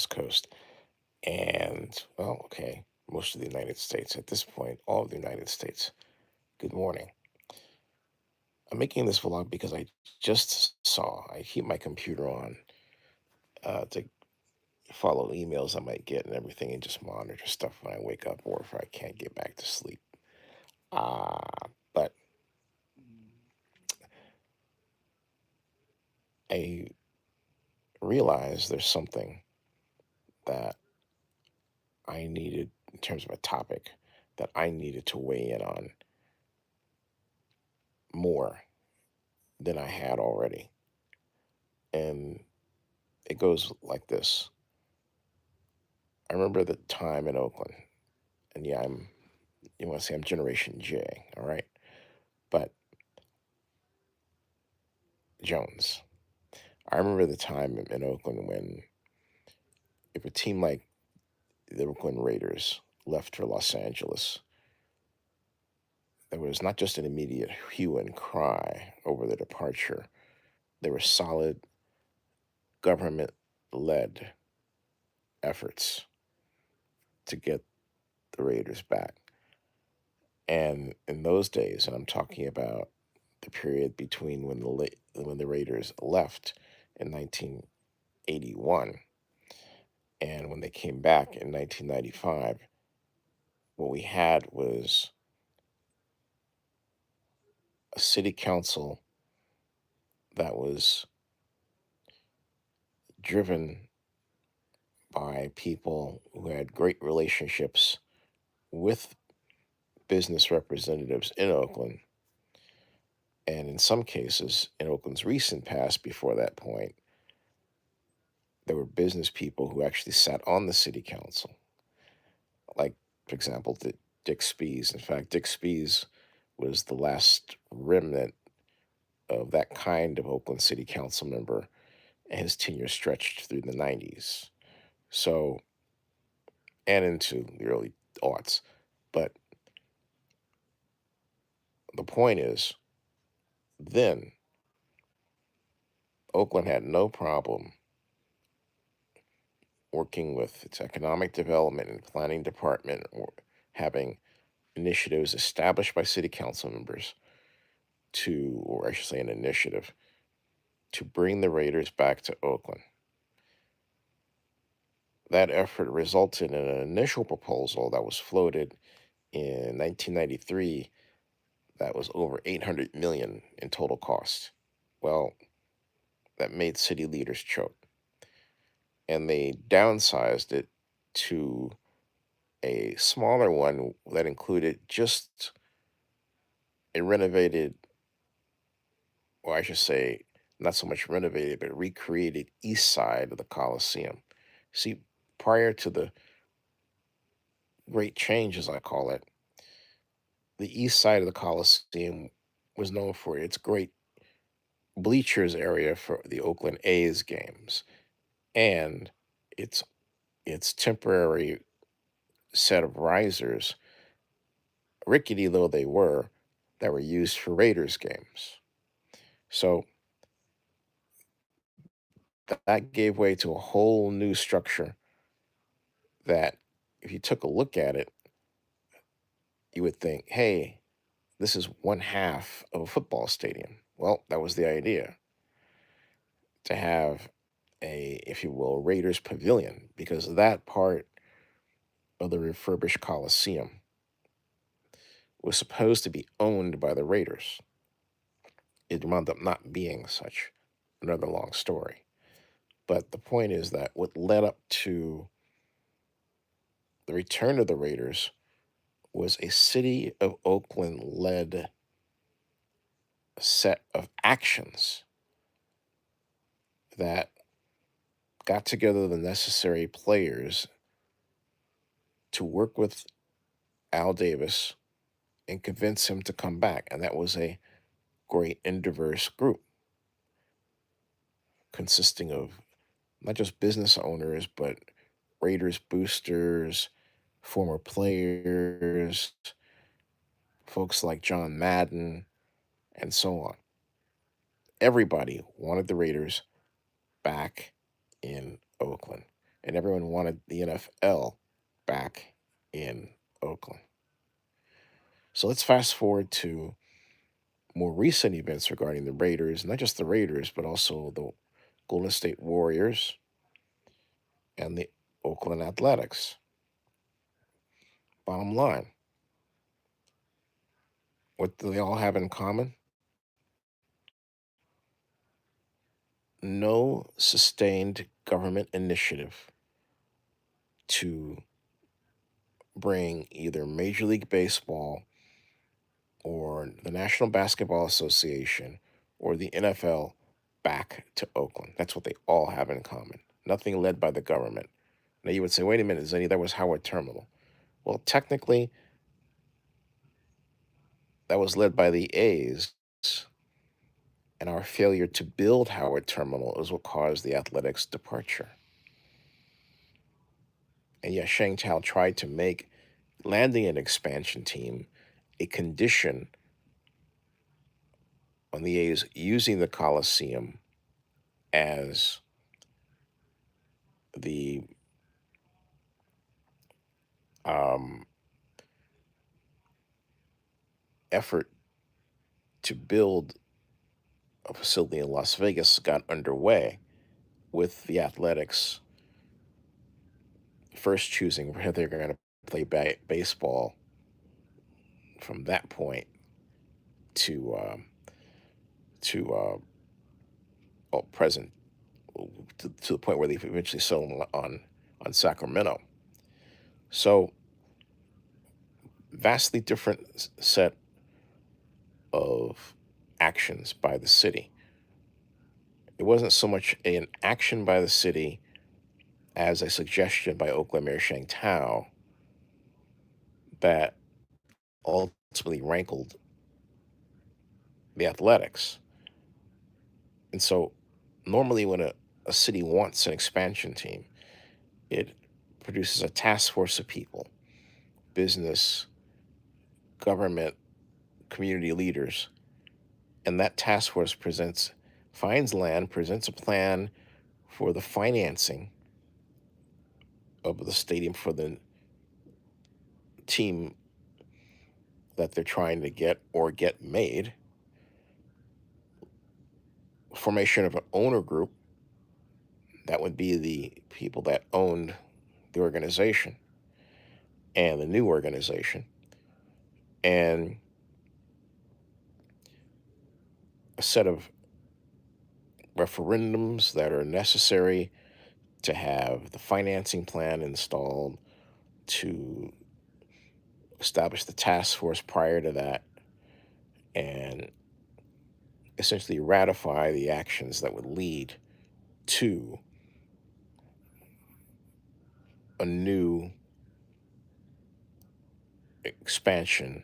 West Coast. And, well, okay, most of the United States at this point, all of the United States. Good morning. I'm making this vlog because I just saw, I keep my computer on to follow emails I might get and everything and just monitor stuff when I wake up or if I can't get back to sleep. But I realized there's something that I needed in terms of a topic that I needed to weigh in on more than I had already. And it goes like this. I remember the time in Oakland, and yeah, you want to say I'm Generation J, all right? But Jones. I remember the time in Oakland when if a team like the Oakland Raiders left for Los Angeles, there was not just an immediate hue and cry over the departure. There were solid government led efforts to get the Raiders back. And in those days, and I'm talking about the period between when the Raiders left in 1981 and when they came back in 1995, what we had was a city council that was driven by people who had great relationships with business representatives in Oakland. And in some cases, in Oakland's recent past before that point, there were business people who actually sat on the city council. Like, for example, Dick Spees. In fact, Dick Spees was the last remnant of that kind of Oakland City Council member, and his tenure stretched through the 90s. So, and into the early aughts. But the point is, then Oakland had no problem working with its economic development and planning department or having initiatives established by city council members to, or I should say, an initiative to bring the Raiders back to Oakland. That effort resulted in an initial proposal that was floated in 1993 that was over 800 million in total cost. Well, that made city leaders choke, and they downsized it to a smaller one that included just a renovated, or I should say, not so much renovated, but recreated east side of the Coliseum. See, prior to the great change, as I call it, the east side of the Coliseum was known for its great bleachers area for the Oakland A's games and its temporary set of risers, rickety though they were, that were used for Raiders games. So that gave way to a whole new structure that, if you took a look at it, you would think, hey, this is one half of a football stadium. Well, that was the idea, to have a, if you will, Raiders pavilion, because that part of the refurbished Coliseum was supposed to be owned by the Raiders. It wound up not being such. Another long story. But the point is that what led up to the return of the Raiders was a city of Oakland led set of actions that got together the necessary players to work with Al Davis and convince him to come back. And that was a great and diverse group consisting of not just business owners, but Raiders boosters, former players, folks like John Madden, and so on. Everybody wanted the Raiders back in Oakland. and everyone wanted the NFL back in Oakland. So let's fast forward to more recent events regarding the Raiders, not just the Raiders, but also the Golden State Warriors and the Oakland Athletics. Bottom line, what do they all have in common? No sustained government initiative to bring either Major League Baseball or the National Basketball Association or the NFL back to Oakland. That's what they all have in common. Nothing led by the government. Now you would say, wait a minute, Zenny, that was Howard Terminal. Well, technically, that was led by the A's, and our failure to build Howard Terminal is what caused the Athletics' departure. And yes, Shang Tao tried to make landing an expansion team a condition on the A's using the Coliseum as the um, effort to build a facility in Las Vegas got underway, with the Athletics first choosing where they're going to play baseball from that point to present, to the point where they eventually settled on Sacramento. So vastly different set of actions by the city. It wasn't so much an action by the city as a suggestion by Oakland Mayor Shang Tao that ultimately rankled the Athletics. And so normally when a city wants an expansion team, it produces a task force of people, business, government, community leaders, and that task force finds land, presents a plan for the financing of the stadium for the team that they're trying to get or get made, formation of an owner group, that would be the people that owned the organization and the new organization, and a set of referendums that are necessary to have the financing plan installed, to establish the task force prior to that, and essentially ratify the actions that would lead to a new expansion,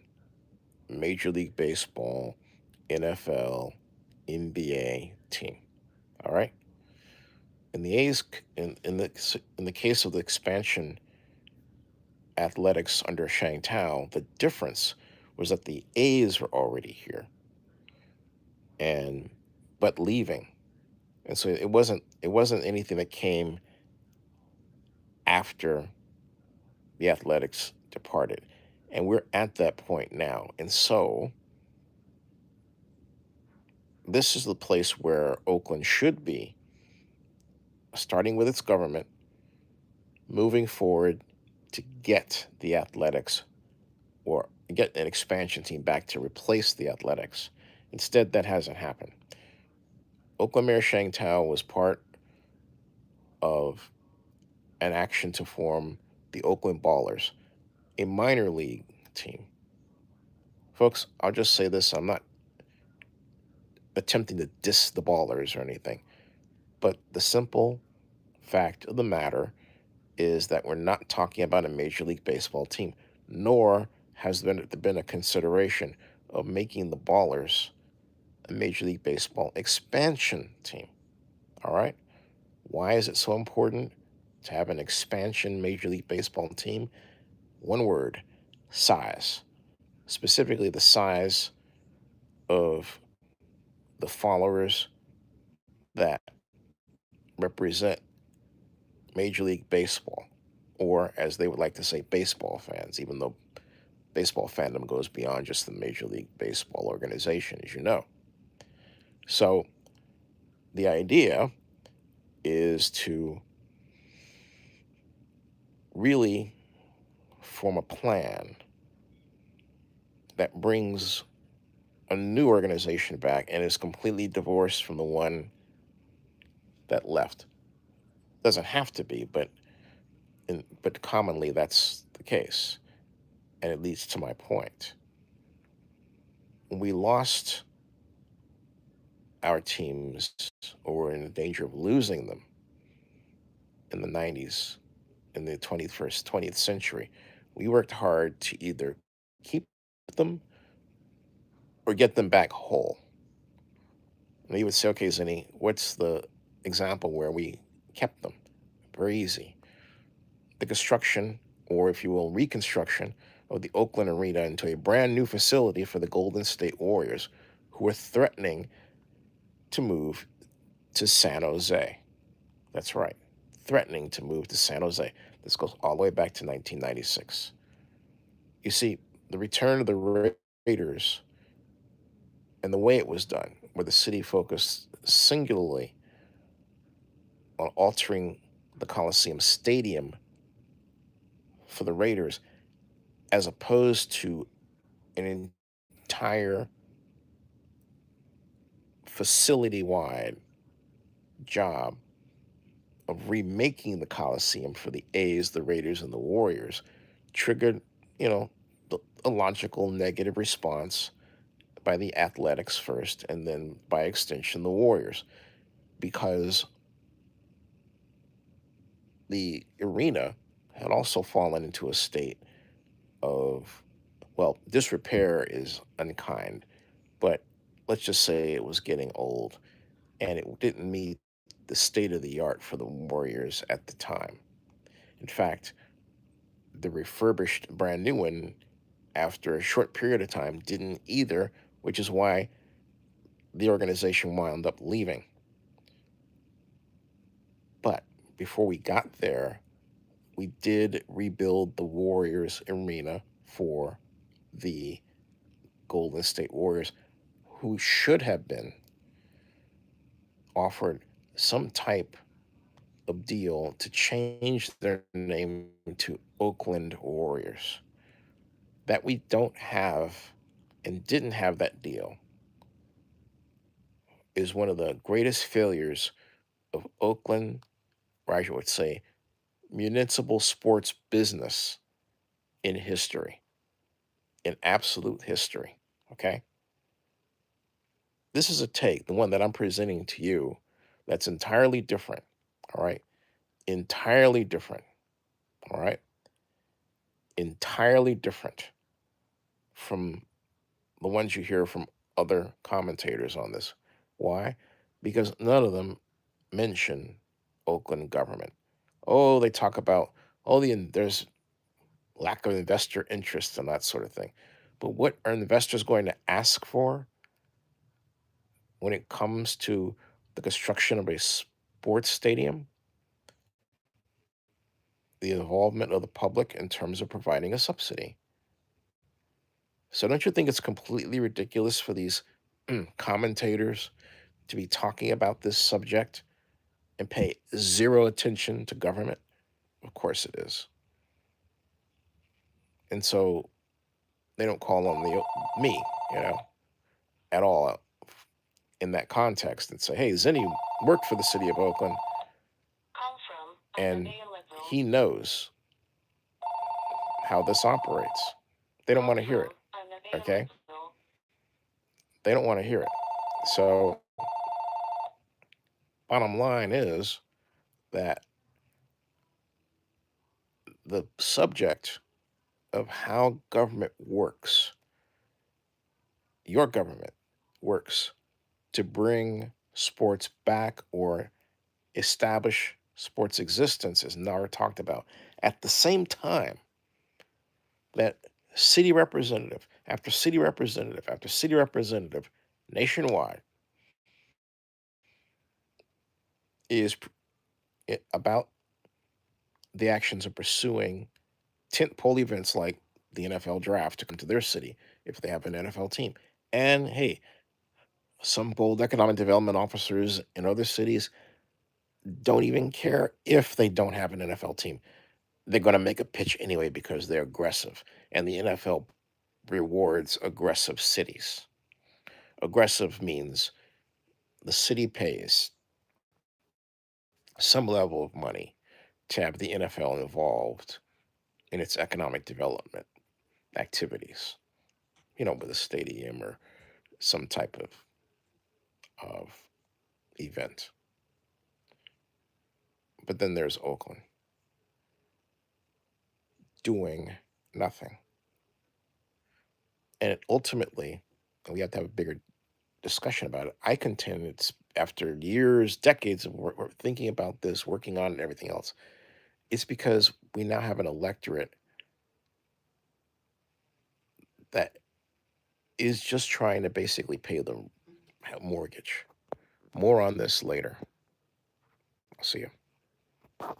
Major League Baseball, NFL, NBA team. All right. In the A's, in the case of the expansion athletics under Shang Tao, the difference was that the A's were already here and but leaving, and so it wasn't anything that came after the Athletics departed, and we're at that point now, and so this is the place where Oakland should be, starting with its government, moving forward to get the Athletics or get an expansion team back to replace the Athletics. Instead, that hasn't happened. Oakland Mayor Shang Tao was part of an action to form the Oakland Ballers, a minor league team. Folks, I'll just say this, I'm not attempting to diss the Ballers or anything, but the simple fact of the matter is that we're not talking about a Major League Baseball team, nor has there been a consideration of making the Ballers a Major League Baseball expansion team. All right? Why is it so important to have an expansion Major League Baseball team? One word: size. Specifically, the size of the followers that represent Major League Baseball, or as they would like to say, baseball fans, even though baseball fandom goes beyond just the Major League Baseball organization, as you know. So the idea is to really form a plan that brings a new organization back and is completely divorced from the one that left. Doesn't have to be, but commonly that's the case, and it leads to my point. When we lost our teams, or were in danger of losing them in the 90s, in the 20th century, we worked hard to either keep them or get them back whole. And you would say, okay, Zinni, what's the example where we kept them? Very easy. The construction, or if you will, reconstruction of the Oakland Arena into a brand new facility for the Golden State Warriors, who were threatening to move to San Jose. That's right, threatening to move to San Jose. This goes all the way back to 1996. You see, the return of the Raiders and the way it was done, where the city focused singularly on altering the Coliseum Stadium for the Raiders, as opposed to an entire facility wide job of remaking the Coliseum for the A's, the Raiders, and the Warriors, triggered, you know, a logical negative response by the Athletics first, and then by extension, the Warriors, because the arena had also fallen into a state of, well, disrepair is unkind, but let's just say it was getting old and it didn't meet the state of the art for the Warriors at the time. In fact, the refurbished brand new one, after a short period of time, didn't either, which is why the organization wound up leaving. But before we got there, we did rebuild the Warriors arena for the Golden State Warriors, who should have been offered some type of deal to change their name to Oakland Warriors. That we don't have and didn't have that deal is one of the greatest failures of Oakland, or I would say municipal sports business in history, in absolute history. Okay? This is a take, the one that I'm presenting to you, that's entirely different. All right? Entirely different. All right? Entirely different from the ones you hear from other commentators on this. Why? Because none of them mention Oakland government. Oh, they talk about, oh, there's lack of investor interest and that sort of thing. But what are investors going to ask for when it comes to the construction of a sports stadium? The involvement of the public in terms of providing a subsidy. So don't you think it's completely ridiculous for these commentators to be talking about this subject and pay zero attention to government? Of course it is. And so they don't call on me, you know, at all in that context and say, hey, Zinni worked for the city of Oakland and he knows how this operates. They don't want to hear it. Okay? They don't want to hear it. So, bottom line is that the subject of how government works, your government works to bring sports back or establish sports existence, is never talked about. At the same time that city representative after city representative after city representative nationwide is about the actions of pursuing tentpole events like the NFL draft to come to their city if they have an NFL team. And hey, some bold economic development officers in other cities don't even care if they don't have an NFL team. They're going to make a pitch anyway because they're aggressive. And the NFL rewards aggressive cities. Aggressive means the city pays some level of money to have the NFL involved in its economic development activities, with a stadium or some type of event. But then there's Oakland doing nothing. And ultimately, and we have to have a bigger discussion about it. I contend it's after years, decades of thinking about this, working on it, and everything else. It's because we now have an electorate that is just trying to basically pay the mortgage. More on this later. I'll see you.